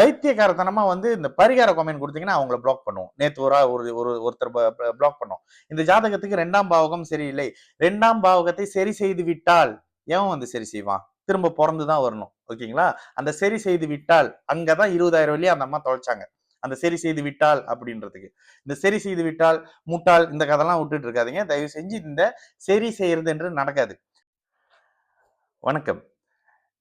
பைத்தியக்காரத்தனமா வந்து இந்த பரிகார கமெண்ட் கொடுத்தீங்கன்னா அவங்கள பிளாக் பண்ணுவோம். நேத்து ஒருத்தர் பிளாக் பண்ணோம். இந்த ஜாதகத்துக்கு 2ஆம் பாவகம் சரியில்லை. 2ஆம் பாவகத்தை சரி செய்து விட்டால் எவன் வந்து சரி செய்வான்? திரும்ப பிறந்துதான் வரணும். ஓகேங்களா? அந்த சரி செய்து விட்டால் அங்கதான் 20,000 வெள்ளி அந்த அம்மா தொலைச்சாங்க. அந்த சரி செய்து விட்டால் அப்படின்றதுக்கு. இந்த சரி செய்து விட்டால், முட்டாள் இந்த கதைலாம் விட்டுட்டு இருக்காதீங்க. தயவு செஞ்சு இந்த சரி செய்யறது என்று நடக்காது. வணக்கம்.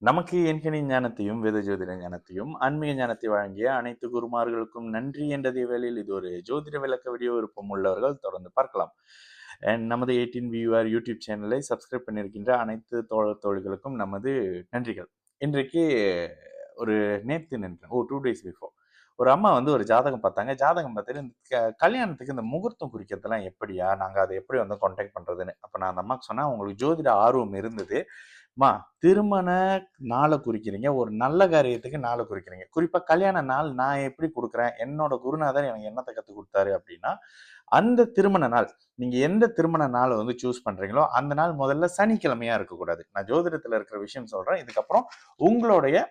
நமக்கு எண்கணி ஞானத்தையும் வேத ஜோதிட ஞானத்தையும் ஆன்மீக ஞானத்தை வழங்கிய அனைத்து குருமார்களுக்கும் நன்றி என்றதே வேளையில் இது ஒரு ஜோதிட விளக்க வீடியோ விருப்பம் உள்ளவர்கள் தொடர்ந்து பார்க்கலாம். அண்ட் நமது 18 வியூஆர் யூடியூப் சேனலை சப்ஸ்கிரைப் பண்ணியிருக்கின்ற அனைத்து தோழர்களுக்கும் நமது நன்றிகள். இன்றைக்கு ஒரு நேற்று நின்றேன் 2 days பிஃபோர் ஒரு அம்மா வந்து ஒரு ஜாதகம் பார்த்தாங்க. ஜாதகம் பார்த்துட்டு இந்த கல்யாணத்துக்கு இந்த முகூர்த்தம் குறிக்கிறதுலாம் எப்படியா, நாங்கள் அதை எப்படி வந்து கான்டாக்ட் பண்ணுறதுன்னு. அப்போ நான் அந்த அம்மாவுக்கு சொன்னேன், உங்களுக்கு ஜோதிட ஆர்வம் இருந்தது மா, திருமண நாளை குறிக்கிறீங்க, ஒரு நல்ல காரியத்துக்கு நாளை குறிக்கிறீங்க. குறிப்பா கல்யாண நாள் நான் எப்படி கொடுக்குறேன், என்னோட குருநாதர் எனக்கு என்னத்தை கத்து கொடுத்தாரு அப்படின்னா, அந்த திருமண நாள் நீங்க எந்த திருமண நாளை வந்து சூஸ் பண்றீங்களோ அந்த நாள் முதல்ல சனிக்கிழமையா இருக்கக்கூடாது. நான் ஜோதிடத்துல இருக்கிற விஷயம் சொல்றேன். இதுக்கப்புறம் உங்களுடைய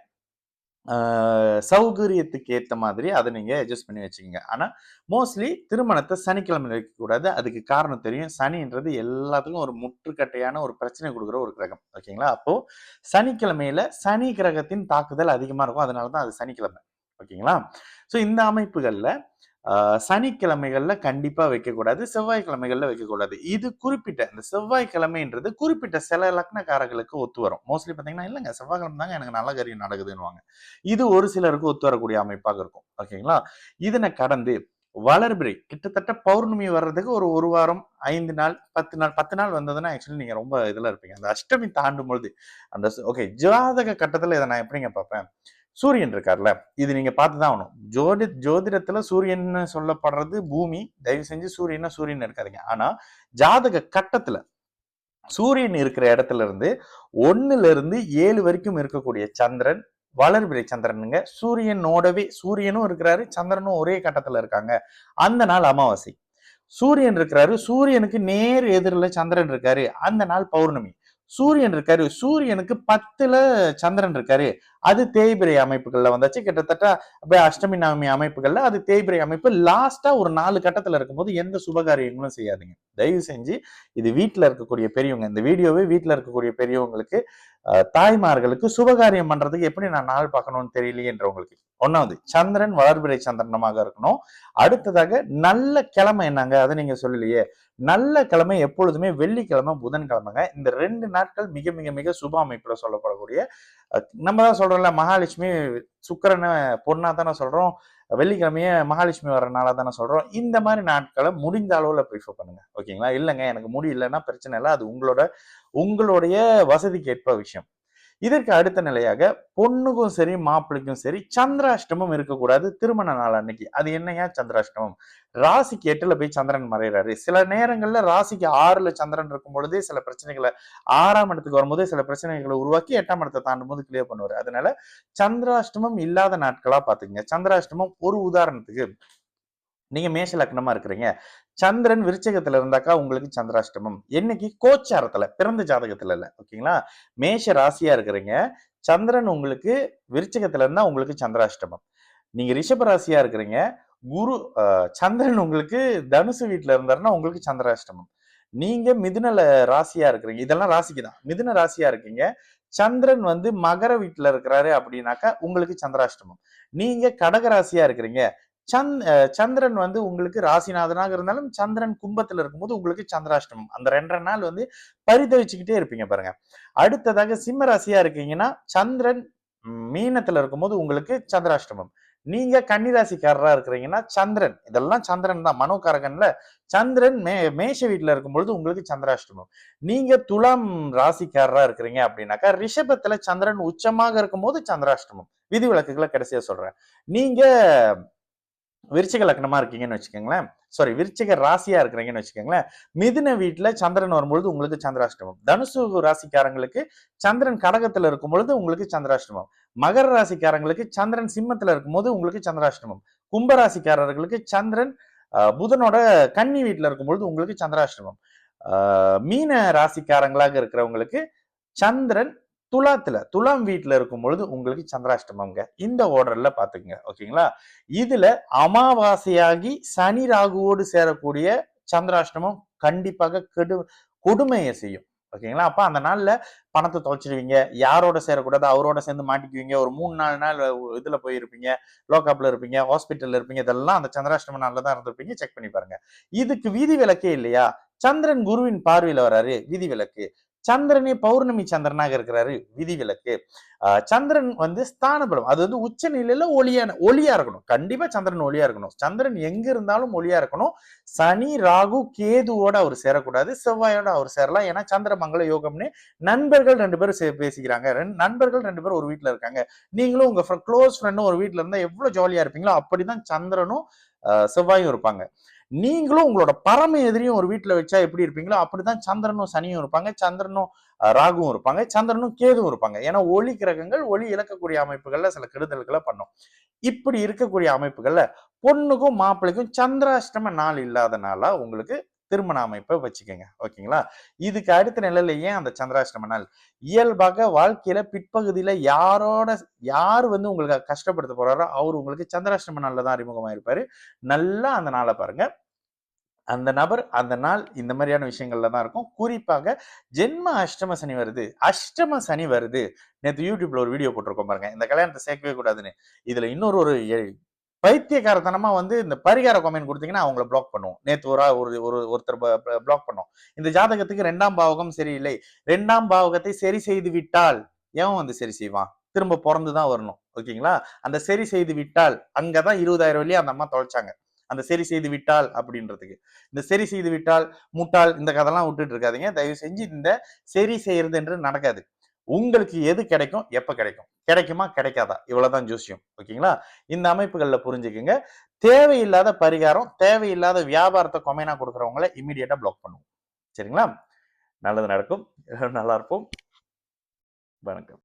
சௌகரியத்துக்கு ஏற்ற மாதிரி அதை நீங்க அட்ஜஸ்ட் பண்ணி வச்சுக்கோங்க. ஆனா மோஸ்ட்லி திருமணத்தை சனிக்கிழமை வைக்கக்கூடாது. அதுக்கு காரணம் தெரியும். சனின்றது எல்லாத்துக்கும் ஒரு முற்றுக்கட்டையான ஒரு பிரச்சனை கொடுக்குற ஒரு கிரகம். ஓகேங்களா? அப்போ சனிக்கிழமையில சனி கிரகத்தின் தாக்குதல் அதிகமா இருக்கும். அதனாலதான் அது சனிக்கிழமை. ஓகேங்களா? ஸோ இந்த அமைப்புகள்ல சனிக்கிழமைகள்ல கண்டிப்பா வைக்கக்கூடாது, செவ்வாய்க்கிழமைகள்ல வைக்கக்கூடாது. இது குறிப்பிட்ட இந்த செவ்வாய்க்கிழமைன்றது குறிப்பிட்ட சில லக்னக்காரர்களுக்கு ஒத்து வரும். மோஸ்ட்லி பாத்தீங்கன்னா இல்லைங்க செவ்வாய்க்கிழமை தாங்க எனக்கு நல்ல காரியம் நடக்குதுன்னுவாங்க. இது ஒரு சிலருக்கு ஒத்து வரக்கூடிய அமைப்பாக இருக்கும். ஓகேங்களா? இதனை கடந்து வளர்பிறை கிட்டத்தட்ட பௌர்ணமி வர்றதுக்கு ஒரு வாரம் 5 நாள் 10 நாள் வந்ததுன்னா ஆக்சுவலி நீங்க ரொம்ப இதுல இருப்பீங்க. அந்த அஷ்டமி தாண்டும் பொழுது அந்த ஓகே ஜாதக கட்டத்துல இதை நான் எப்படிங்க பார்ப்பேன்? சூரியன் இருக்கார்ல, இது நீங்க பார்த்துதான் ஆகணும். ஜோதிடத்துல சூரியன் சொல்லப்படுறது பூமி. தயவு செஞ்சு சூரியன் இருக்காதீங்க. ஆனா ஜாதக கட்டத்துல சூரியன் இருக்கிற இடத்துல இருந்து 1ல இருந்து 7 வரைக்கும் இருக்கக்கூடிய சந்திரன் வளர்பிறை சந்திரனுங்க. சூரியனோடவே சூரியனும் இருக்கிறாரு, சந்திரனும் ஒரே கட்டத்துல இருக்காங்க. அந்த நாள் அமாவாசை. சூரியன் இருக்கிறாரு, சூரியனுக்கு நேர் எதிரில் சந்திரன் இருக்காரு, அந்த நாள் பௌர்ணமி. சூரியன் இருக்காரு, சூரியனுக்கு 10ல சந்திரன் இருக்காரு, அது தேய்பிரை அமைப்புகள்ல வந்தாச்சு. கிட்டத்தட்ட அப்படியே அஷ்டமி நவமி அமைப்புகள்ல அது தேய்பிரை அமைப்பு. லாஸ்டா ஒரு 4 கட்டத்துல இருக்கும்போது எந்த சுபகாரியங்களும் செய்யாதீங்க. தயவு செஞ்சு இது வீட்டுல இருக்கக்கூடிய பெரியவங்க, இந்த வீடியோவை வீட்டுல இருக்கக்கூடிய பெரியவங்களுக்கு, தாய்மார்களுக்கு சுபகாரியம் பண்றதுக்கு எப்படி நான் நாள் பார்க்கணும்னு தெரியலையேன்றவங்களுக்கு. 1வது சந்திரன் வளர்பிறை சந்திரனமாக இருக்கணும். அடுத்ததாக நல்ல கிழமை என்னங்க, அதை நீங்க சொல்லலையே. நல்ல கிழமை எப்பொழுதுமே வெள்ளிக்கிழமை, புதன்கிழமைங்க. இந்த 2 நாட்கள் மிக மிக மிக சுப அமைப்புல சொல்லப்படக்கூடிய, நம்ம தான் சொல்றோம்ல மகாலட்சுமி சுக்கிரனை பொண்ணா தானே சொல்றோம், வெள்ளிக்கிழமையே மகாலட்சுமி வர நாளா தானே சொல்றோம். இந்த மாதிரி நாட்களை முடிந்த அளவுல ப்ரிஃபர் பண்ணுங்க. ஓகேங்களா? இல்லைங்க எனக்கு முடி இல்லைன்னா பிரச்சனை இல்லை, அது உங்களுடைய வசதிக்கு ஏற்ப விஷயம். இதற்கு அடுத்த நிலையாக பொண்ணுக்கும் சரி மாப்பிள்ளைக்கும் சரி சந்திராஷ்டமம் இருக்கக்கூடாது திருமண நாள் அன்னைக்கு. அது என்னையா சந்திராஷ்டமம்? ராசிக்கு 8ல போய் சந்திரன் மறைகிறாரு. சில நேரங்கள்ல ராசிக்கு 6ல சந்திரன் இருக்கும் பொழுதே சில பிரச்சனைகளை, 6ஆம் இடத்துக்கு வரும்போதே சில பிரச்சனைகளை உருவாக்கி 8ஆம் இடத்தை தாண்டும் போது கிளியர் பண்ணுவாரு. அதனால சந்திராஷ்டமம் இல்லாத நாட்களா பாத்துக்கங்க. சந்திராஷ்டமம் ஒரு உதாரணத்துக்கு, நீங்க மேஷ லக்னமா இருக்கிறீங்க, சந்திரன் விருச்சகத்துல இருந்தாக்கா உங்களுக்கு சந்திராஷ்டமம். என்னைக்கு? கோச்சாரத்துல, பிறந்த ஜாதகத்துல இல்ல. ஓகேங்களா? மேஷ ராசியா இருக்கிறீங்க, சந்திரன் உங்களுக்கு விருச்சகத்துல இருந்தா உங்களுக்கு சந்திராஷ்டமம். நீங்க ரிஷப ராசியா இருக்கிறீங்க, குரு சந்திரன் உங்களுக்கு தனுசு வீட்டுல இருந்தாருன்னா உங்களுக்கு சந்திராஷ்டமம். நீங்க மிதுன ராசியா இருக்கிறீங்க, இதெல்லாம் ராசிக்கு தான். மிதுன ராசியா இருக்கீங்க, சந்திரன் வந்து மகர வீட்டுல இருக்கிறாரு அப்படின்னாக்கா உங்களுக்கு சந்திராஷ்டமம். நீங்க கடக ராசியா இருக்கிறீங்க, சந்திரன் வந்து உங்களுக்கு ராசிநாதனாக இருந்தாலும் சந்திரன் கும்பத்துல இருக்கும்போது உங்களுக்கு சந்திராஷ்டமம். அந்த 2.5 நாள் வந்து பரிதவிச்சுக்கிட்டே இருப்பீங்க பாருங்க. அடுத்ததாக சிம்ம ராசியா இருக்கீங்கன்னா சந்திரன் மீனத்துல இருக்கும்போது உங்களுக்கு சந்திராஷ்டமம். நீங்க கன்னிராசிக்காரரா இருக்கிறீங்கன்னா சந்திரன், இதெல்லாம் சந்திரன் தான் மனோகாரகன்ல, சந்திரன் மேஷ வீட்டுல இருக்கும்பொழுது உங்களுக்கு சந்திராஷ்டமம். நீங்க துலாம் ராசிக்காரரா இருக்கிறீங்க அப்படின்னாக்கா ரிஷபத்துல சந்திரன் உச்சமாக இருக்கும்போது சந்திராஷ்டமம். விதிவிலக்குகளை கடைசியா சொல்றேன். நீங்க விருச்சிக லக்னமா இருக்கீங்கன்னு வச்சுக்கோங்களேன், சாரி விருச்சிக ராசியா இருக்கிறீங்கன்னு வச்சுக்கோங்களேன், மிதுன வீட்டுல சந்திரன் வரும்பொழுது உங்களுக்கு சந்திராஷ்டமம். தனுசு ராசிக்காரங்களுக்கு சந்திரன் கடகத்துல இருக்கும் பொழுது உங்களுக்கு சந்திராஷ்டமம். மகர ராசிக்காரங்களுக்கு சந்திரன் சிம்மத்துல இருக்கும்போது உங்களுக்கு சந்திராஷ்டமம். கும்ப ராசிக்காரர்களுக்கு சந்திரன் புதனோட கன்னி வீட்டுல இருக்கும்பொழுது உங்களுக்கு சந்திராஷ்டமம். மீன ராசிக்காரங்களாக இருக்கிறவங்களுக்கு சந்திரன் துலாம் வீட்டுல இருக்கும் பொழுது உங்களுக்கு சந்திராஷ்டமம்ங்க. இந்த ஆர்டர்ல பாத்துக்கங்க. ஓகேங்களா? இதுல அமாவாசையாகி சனி ராகுவோடு சேரக்கூடிய சந்திராஷ்டமம் கண்டிப்பாக கொடுமையை செய்யும். ஓகேங்களா? அப்ப அந்த நாள்ல பணத்தை தொலைச்சிடுவீங்க. யாரோட சேரக்கூடாது அவரோட சேர்ந்து மாட்டிக்குவீங்க. ஒரு 3-4 நாள் இதுல போயிருப்பீங்க, லோகாப்ல இருப்பீங்க, ஹாஸ்பிட்டல்ல இருப்பீங்க. இதெல்லாம் அந்த சந்திராஷ்டம நாள்ல தான் இருந்திருப்பீங்க. செக் பண்ணி பாருங்க. இதுக்கு விதிவிலக்கே இல்லையா? சந்திரன் குருவின் பார்வையில வராரு, விதிவிலக்கு. சந்திரனே பௌர்ணமி சந்திரனாக இருக்கிறாரு, விதிவிலக்கு. சந்திரன் வந்து ஸ்தான பலம், அது வந்து உச்ச நிலையில ஒளியா இருக்கணும். கண்டிப்பா சந்திரன் ஒளியா இருக்கணும். சந்திரன் எங்க இருந்தாலும் ஒளியா இருக்கணும். சனி ராகு கேதுவோட அவர் சேரக்கூடாது, செவ்வாயோட அவர் சேரலாம். ஏன்னா சந்திர மங்கள யோகம்னு நண்பர்கள் 2 பேரும் பேசிக்கிறாங்க. நண்பர்கள் 2 பேரும் ஒரு வீட்டுல இருக்காங்க. நீங்களும் உங்க க்ளோஸ் ஃப்ரெண்டும் ஒரு வீட்டுல இருந்தா எவ்வளவு ஜாலியா இருப்பீங்களோ அப்படிதான் சந்திரனும் செவ்வாயும் இருப்பாங்க. நீங்களும் உங்களோட பரம எதிரியும் ஒரு வீட்டுல வச்சா எப்படி இருப்பீங்களோ அப்படிதான் சந்திரனும் சனியும் இருப்பாங்க, சந்திரனும் ராகுவும் இருப்பாங்க, சந்திரனும் கேதுவும் இருப்பாங்க. ஏன்னா ஒளி கிரகங்கள் ஒளி இழக்கக்கூடிய அமைப்புகள்ல சில கெடுதல்களை பண்ணும். இப்படி இருக்கக்கூடிய அமைப்புகள்ல பொண்ணுக்கும் மாப்பிள்ளைக்கும் சந்திராஷ்டம நாள் இல்லாதனால உங்களுக்கு திருமண அமைப்பை வச்சுக்கோங்க. ஓகேங்களா? இதுக்கு அடுத்த நிலையில ஏன் அந்த சந்திராஷ்டம நாள்? இயல்பாக வாழ்க்கையில பிற்பகுதியில யாரு வந்து உங்களுக்கு கஷ்டப்படுத்த போறாரோ அவர் உங்களுக்கு சந்திராஷ்டம நாள்ல தான் அறிமுகமாயிருப்பாரு. நல்லா அந்த நாளை பாருங்க. அந்த நபர் அந்த நாள் இந்த மாதிரியான விஷயங்கள்ல தான் இருக்கும். குறிப்பாக ஜென்ம அஷ்டம சனி வருது, அஷ்டம சனி வருது. நேற்று யூடியூப்ல ஒரு வீடியோ போட்டிருக்கோம் பாருங்க, இந்த கல்யாணத்தை சேர்க்கவே கூடாதுன்னு. இதுல இன்னொரு ஒரு பைத்தியக்காரத்தனமா வந்து இந்த பரிகார கமெண்ட் கொடுத்தீங்கன்னா அவங்கள பிளாக் பண்ணுவோம். நேற்று ஒருத்தர் பிளாக் பண்ணோம். இந்த ஜாதகத்துக்கு 2ஆம் பாவகம் சரியில்லை, 2ஆம் பாவகத்தை சரி செய்து விட்டால் எவன் வந்து சரி செய்வான்? திரும்ப பிறந்துதான் வரணும். ஓகேங்களா? அந்த சரி செய்து விட்டால் அங்கதான் 20,000 வெள்ளி அந்த அம்மா தொலைச்சாங்க. அந்த சரி செய்து விட்டால் அப்படின்றதுக்கு. இந்த சரி செய்து விட்டால் முட்டாள் இந்த கதெல்லாம் விட்டுட்டு இருக்காதீங்க. தயவு செஞ்சு இந்த சரி செய்யறது என்று நடக்காது. உங்களுக்கு எது கிடைக்கும், எப்ப கிடைக்கும், கிடைக்குமா கிடைக்காதா, இவ்வளவுதான் ஜோசியம். ஓகேங்களா? இந்த அமைப்புகள்ல புரிஞ்சுக்குங்க. தேவையில்லாத பரிகாரம், தேவையில்லாத வியாபாரத்தை கொமைனா கொடுக்குறவங்களை இமீடியட்டா பிளாக் பண்ணுவோம். சரிங்களா? நல்லது நடக்கும். நல்லா இருப்போம். வணக்கம்.